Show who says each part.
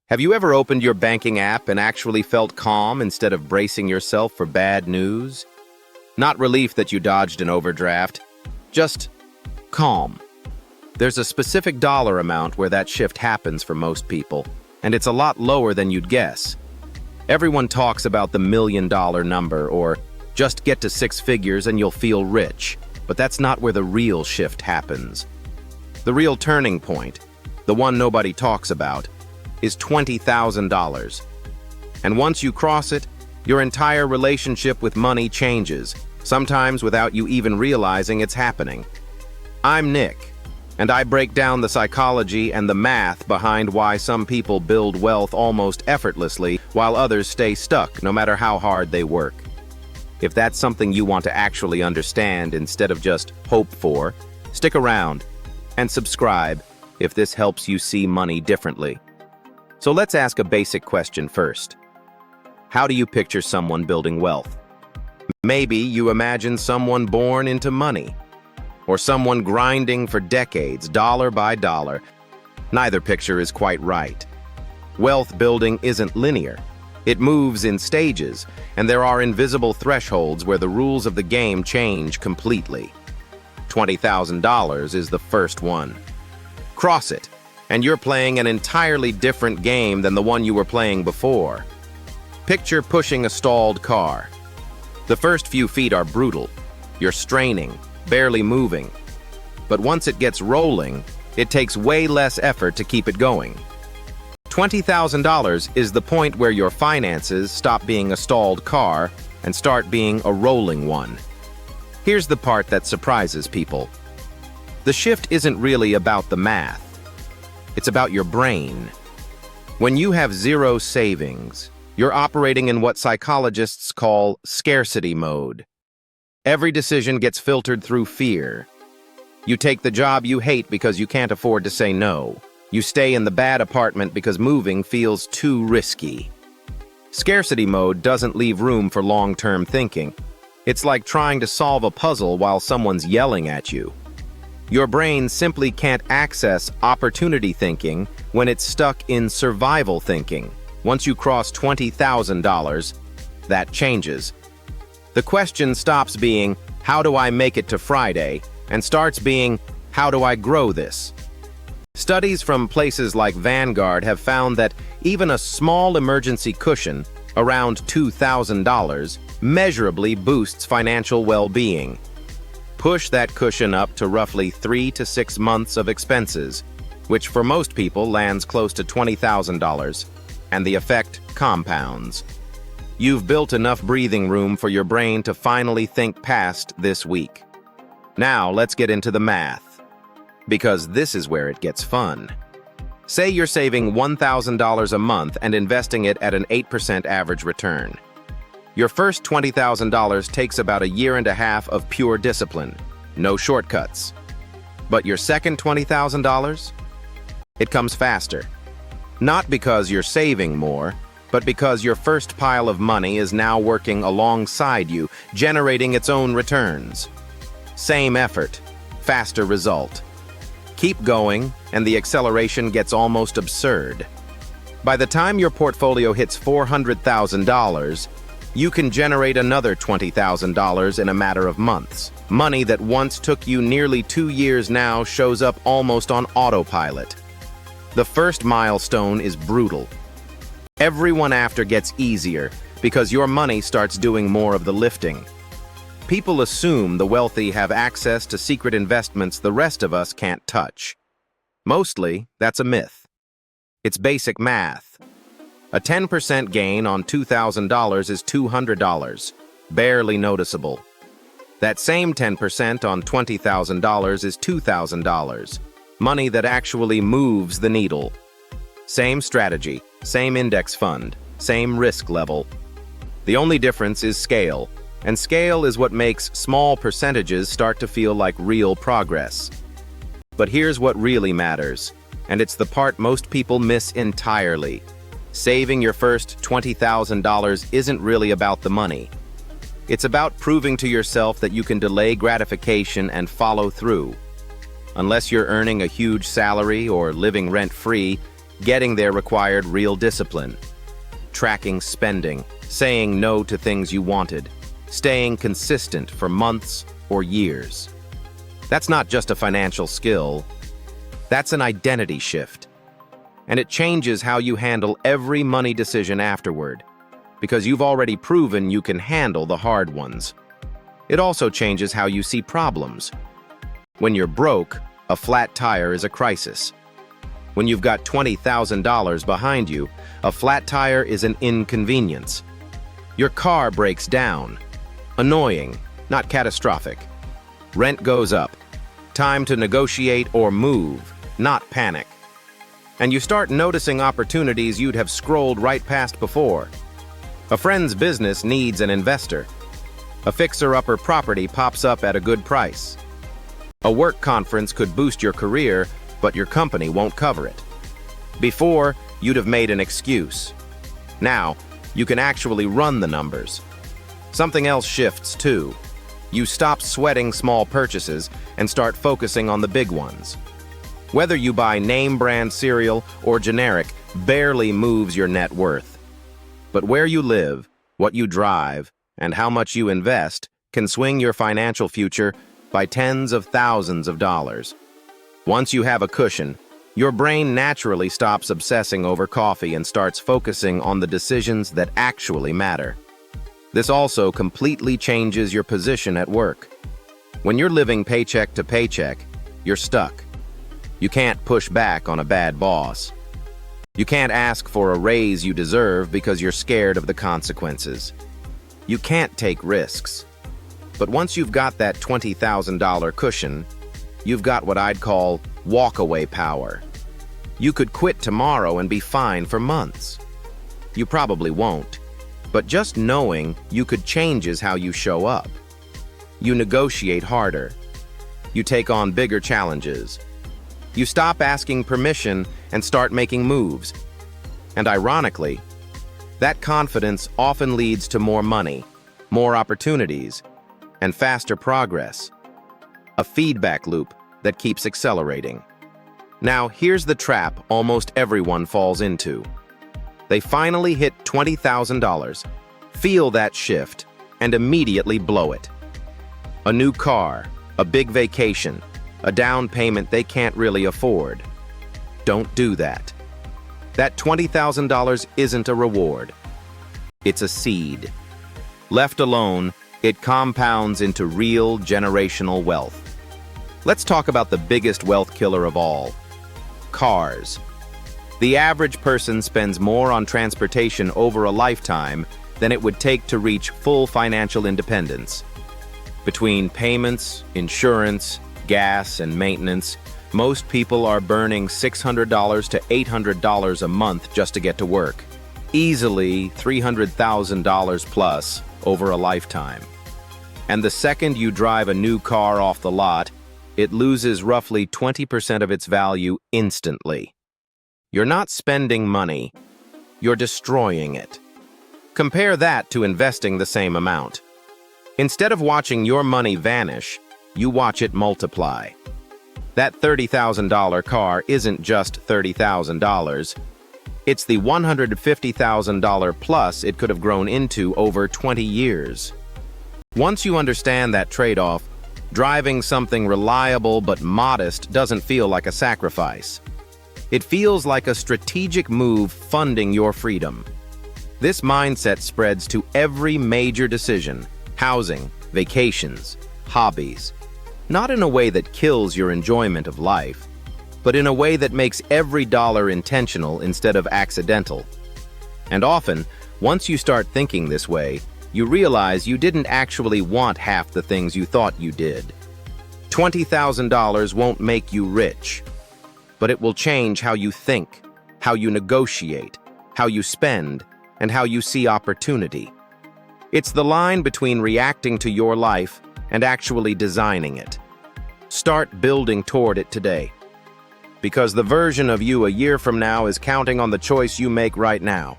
Speaker 1: Have you ever opened your banking app and actually felt calm instead of bracing yourself for bad news? Not relief that you dodged an overdraft, just calm. There's a specific dollar amount where that shift happens for most people, and it's a lot lower than you'd guess. Everyone talks about the $1 million number or just get to 6 figures and you'll feel rich, but that's not where the real shift happens. The real turning point, the one nobody talks about, is $20,000. And once you cross it, your entire relationship with money changes, sometimes without you even realizing it's happening. I'm Nick, and I break down the psychology and the math behind why some people build wealth almost effortlessly while others stay stuck no matter how hard they work. If that's something you want to actually understand instead of just hope for, stick around and subscribe if this helps you see money differently. So let's ask a basic question first. How do you picture someone building wealth? Maybe you imagine someone born into money, or someone grinding for decades, dollar by dollar. Neither picture is quite right. Wealth building isn't linear. It moves in stages, and there are invisible thresholds where the rules of the game change completely. $20,000 is the first one. Cross it, and you're playing an entirely different game than the one you were playing before. Picture pushing a stalled car. The first few feet are brutal. You're straining, barely moving. But once it gets rolling, it takes way less effort to keep it going. $20,000 is the point where your finances stop being a stalled car and start being a rolling one. Here's the part that surprises people. The shift isn't really about the math. It's about your brain. When you have zero savings, you're operating in what psychologists call scarcity mode. Every decision gets filtered through fear. You take the job you hate because you can't afford to say no. You stay in the bad apartment because moving feels too risky. Scarcity mode doesn't leave room for long-term thinking. It's like trying to solve a puzzle while someone's yelling at you. Your brain simply can't access opportunity thinking when it's stuck in survival thinking. Once you cross $20,000, that changes. The question stops being, how do I make it to Friday, and starts being, how do I grow this? Studies from places like Vanguard have found that even a small emergency cushion, around $2,000, measurably boosts financial well-being. Push that cushion up to roughly 3 to 6 months of expenses, which for most people lands close to $20,000, and the effect compounds. You've built enough breathing room for your brain to finally think past this week. Now let's get into the math, because this is where it gets fun. Say you're saving $1,000 a month and investing it at an 8% average return. Your first $20,000 takes about a year and a half of pure discipline, no shortcuts. But your second $20,000? It comes faster. Not because you're saving more, but because your first pile of money is now working alongside you, generating its own returns. Same effort, faster result. Keep going, and the acceleration gets almost absurd. By the time your portfolio hits $400,000, you can generate another $20,000 in a matter of months. Money that once took you nearly 2 years now shows up almost on autopilot. The first milestone is brutal. Everyone after gets easier because your money starts doing more of the lifting. People assume the wealthy have access to secret investments the rest of us can't touch. Mostly, that's a myth. It's basic math. A 10% gain on $2,000 is $200, barely noticeable. That same 10% on $20,000 is $2,000, money that actually moves the needle. Same strategy, same index fund, same risk level. The only difference is scale, and scale is what makes small percentages start to feel like real progress. But here's what really matters, and it's the part most people miss entirely. Saving your first $20,000 isn't really about the money. It's about proving to yourself that you can delay gratification and follow through. Unless you're earning a huge salary or living rent-free, Getting there required real discipline. Tracking spending, saying no to things you wanted, staying consistent for months or years. That's not just a financial skill, that's an identity shift. And it changes how you handle every money decision afterward, because you've already proven you can handle the hard ones. It also changes how you see problems. When you're broke, a flat tire is a crisis. When you've got $20,000 behind you, a flat tire is an inconvenience. Your car breaks down. Annoying, not catastrophic. Rent goes up. Time to negotiate or move, not panic. And you start noticing opportunities you'd have scrolled right past before. A friend's business needs an investor. A fixer-upper property pops up at a good price. A work conference could boost your career, but your company won't cover it. Before, you'd have made an excuse. Now, you can actually run the numbers. Something else shifts too. You stop sweating small purchases and start focusing on the big ones. Whether you buy name-brand cereal or generic barely moves your net worth. But where you live, what you drive, and how much you invest can swing your financial future by tens of thousands of dollars. Once you have a cushion, your brain naturally stops obsessing over coffee and starts focusing on the decisions that actually matter. This also completely changes your position at work. When you're living paycheck to paycheck, you're stuck. You can't push back on a bad boss. You can't ask for a raise you deserve because you're scared of the consequences. You can't take risks. But once you've got that $20,000 cushion, you've got what I'd call walkaway power. You could quit tomorrow and be fine for months. You probably won't, but just knowing you could changes how you show up. You negotiate harder. You take on bigger challenges. You stop asking permission and start making moves. And ironically, that confidence often leads to more money, more opportunities, and faster progress. A feedback loop that keeps accelerating. Now, here's the trap almost everyone falls into. They finally hit $20,000, feel that shift, and immediately blow it. A new car, a big vacation, a down payment they can't really afford. Don't do that. That $20,000 isn't a reward. It's a seed. Left alone, it compounds into real generational wealth. Let's talk about the biggest wealth killer of all: cars. The average person spends more on transportation over a lifetime than it would take to reach full financial independence. Between payments, insurance, gas, and maintenance, most people are burning $600 to $800 a month just to get to work. Easily $300,000 plus over a lifetime. And the second you drive a new car off the lot, it loses roughly 20% of its value instantly. You're not spending money, you're destroying it. Compare that to investing the same amount. Instead of watching your money vanish, you watch it multiply. That $30,000 car isn't just $30,000. It's the $150,000 plus it could have grown into over 20 years. Once you understand that trade-off, driving something reliable but modest doesn't feel like a sacrifice. It feels like a strategic move funding your freedom. This mindset spreads to every major decision: housing, vacations, hobbies. Not in a way that kills your enjoyment of life, but in a way that makes every dollar intentional instead of accidental. And often, once you start thinking this way, you realize you didn't actually want half the things you thought you did. $20,000 won't make you rich, but it will change how you think, how you negotiate, how you spend, and how you see opportunity. It's the line between reacting to your life and actually designing it. Start building toward it today, because the version of you a year from now is counting on the choice you make right now.